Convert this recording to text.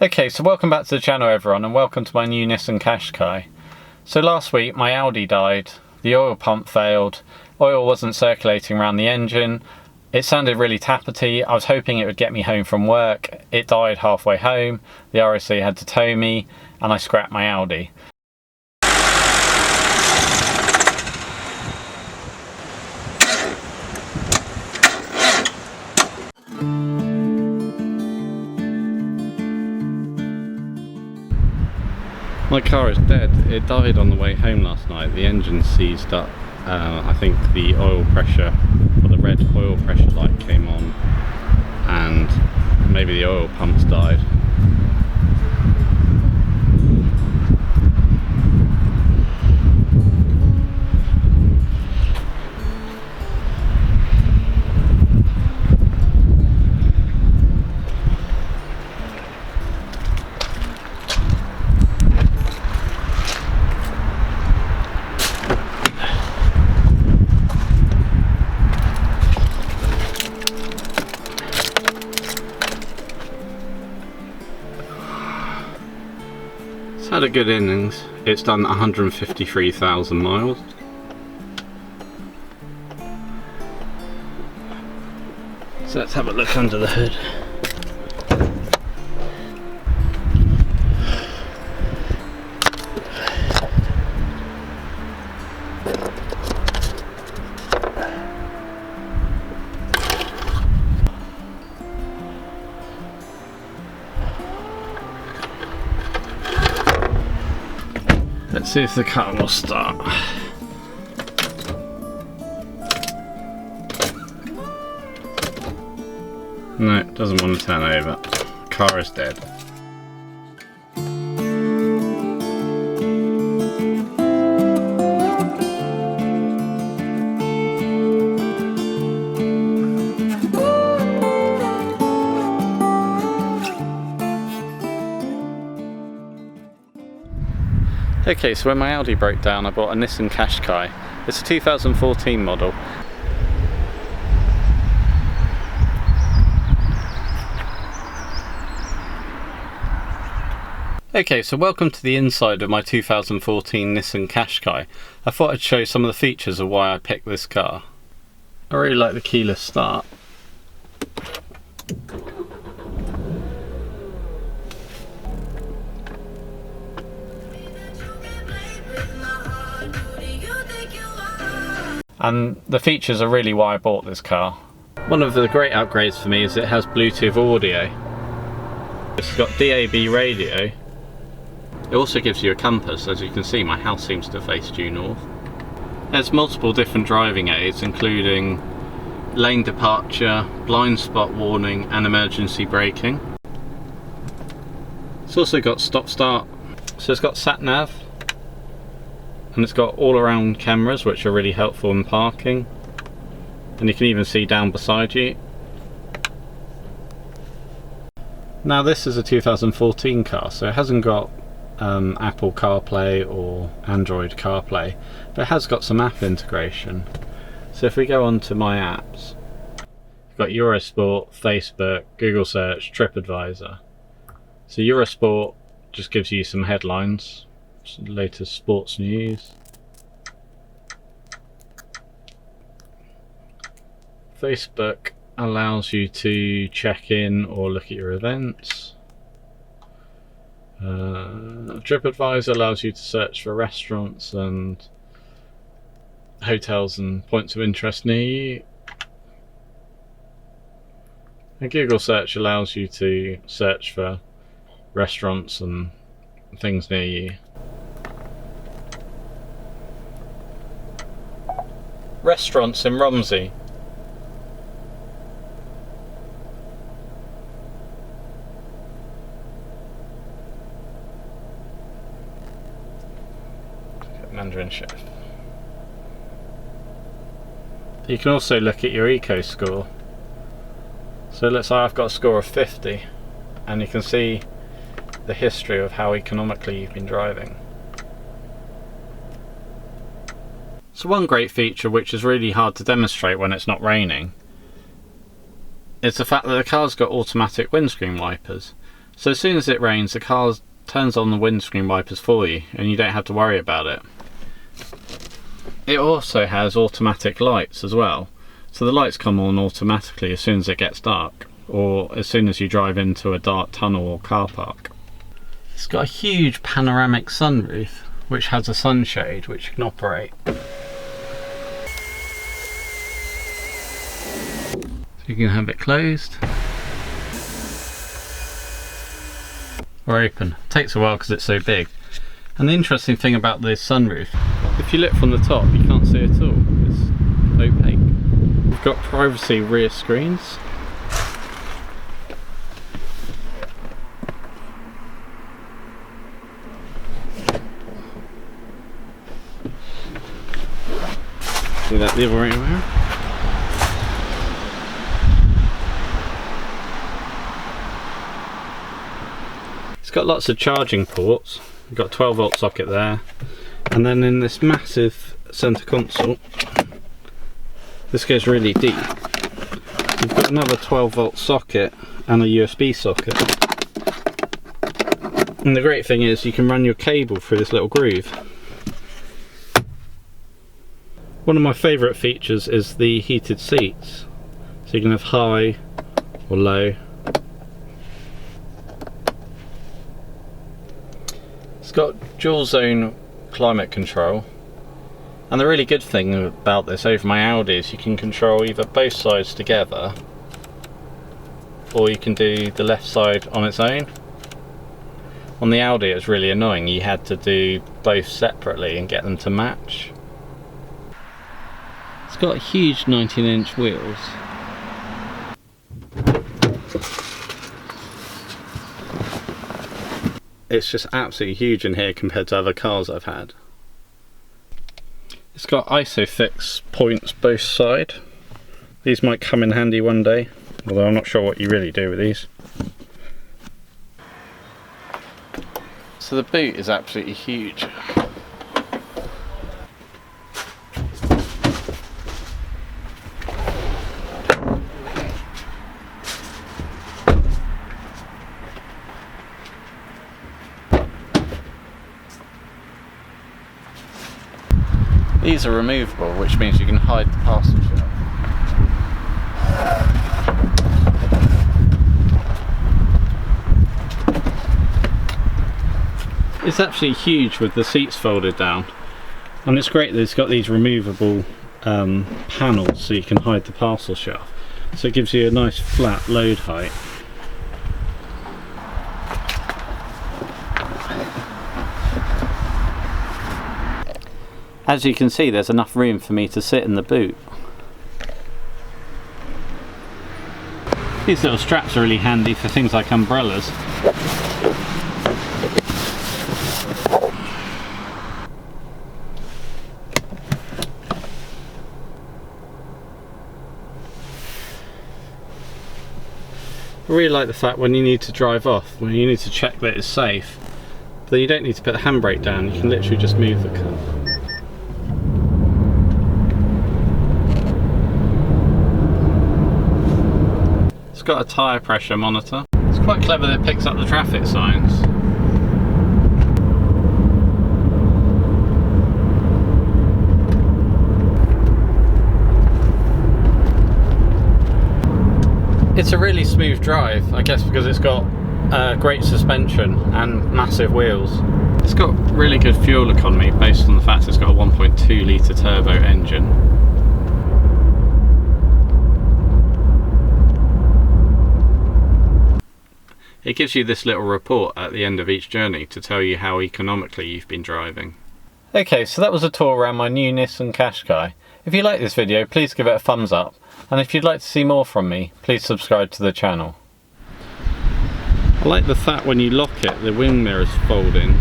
Okay, so welcome back to the channel everyone, and welcome to my new Nissan Qashqai. So last week my Audi died, the oil pump failed, oil wasn't circulating around the engine, it sounded really tappety. I was hoping it would get me home from work. It died halfway home, the ROC had to tow me, and I scrapped my Audi. My car is dead. It died on the way home last night. The engine seized up. I think the oil pressure, or the red oil pressure light came on, and maybe the oil pumps died. It's had a good innings. It's done 153,000 miles. So let's have a look under the hood. Let's see if the car will start. No, it doesn't want to turn over. Car is dead. Okay, so when my Audi broke down I bought a Nissan Qashqai. It's a 2014 model. Okay, so welcome to the inside of my 2014 Nissan Qashqai. I thought I'd show some of the features of why I picked this car. I really like the keyless start. And the features are really why I bought this car. One of the great upgrades for me is it has Bluetooth audio. It's got DAB radio. It also gives you a compass. As you can see, my house seems to face due north. There's multiple different driving aids, including lane departure, blind spot warning and emergency braking. It's also got stop start. So it's got sat nav. And it's got all-around cameras which are really helpful in parking, and you can even see down beside you. Now this is a 2014 car, so it hasn't got Apple CarPlay or Android CarPlay, but it has got some app integration. So if we go on to my apps, you've got Eurosport, Facebook, Google Search, TripAdvisor. So Eurosport just gives you some headlines, latest sports news. Facebook allows you to check in or look at your events. TripAdvisor allows you to search for restaurants and hotels and points of interest near you. And Google Search allows you to search for restaurants and things near you. Restaurants in Romsey. Mandarin Chef. You can also look at your eco score. So it looks like I've got a score of 50, and you can see the history of how economically you've been driving. So one great feature which is really hard to demonstrate when it's not raining is the fact that the car's got automatic windscreen wipers. So as soon as it rains, the car turns on the windscreen wipers for you and you don't have to worry about it. It also has automatic lights as well. So the lights come on automatically as soon as it gets dark, or as soon as you drive into a dark tunnel or car park. It's got a huge panoramic sunroof which has a sunshade which you can operate. So you can have it closed or open. It takes a while because it's so big. And the interesting thing about this sunroof, if you look from the top you can't see at all, it's opaque. We've got privacy rear screens. Do that the other way around. It's got lots of charging ports. We've got a 12 volt socket there, and then in this massive centre console, this goes really deep. You've got another 12 volt socket and a USB socket. And the great thing is you can run your cable through this little groove. One of my favourite features is the heated seats. So you can have high or low. It's got dual zone climate control. And the really good thing about this over my Audi is you can control either both sides together, or you can do the left side on its own. On the Audi it was really annoying, you had to do both separately and get them to match. It's got huge 19-inch wheels. It's just absolutely huge in here compared to other cars I've had. It's got ISOFIX points both sides. These might come in handy one day, although I'm not sure what you really do with these. So the boot is absolutely huge. These are removable, which means you can hide the parcel shelf. It's actually huge with the seats folded down, and it's great that it's got these removable panels so you can hide the parcel shelf. So it gives you a nice flat load height. As you can see, there's enough room for me to sit in the boot. These little straps are really handy for things like umbrellas. I really like the fact when you need to drive off, when you need to check that it's safe, then you don't need to put the handbrake down, you can literally just move the car. It's got a tyre pressure monitor. It's quite clever that it picks up the traffic signs. It's a really smooth drive, I guess because it's got great suspension and massive wheels. It's got really good fuel economy based on the fact it's got a 1.2 litre turbo engine. It gives you this little report at the end of each journey to tell you how economically you've been driving. Okay, so that was a tour around my new Nissan Qashqai. If you like this video, please give it a thumbs up, and if you'd like to see more from me, please subscribe to the channel. I like the fact when you lock it, the wing mirrors fold in.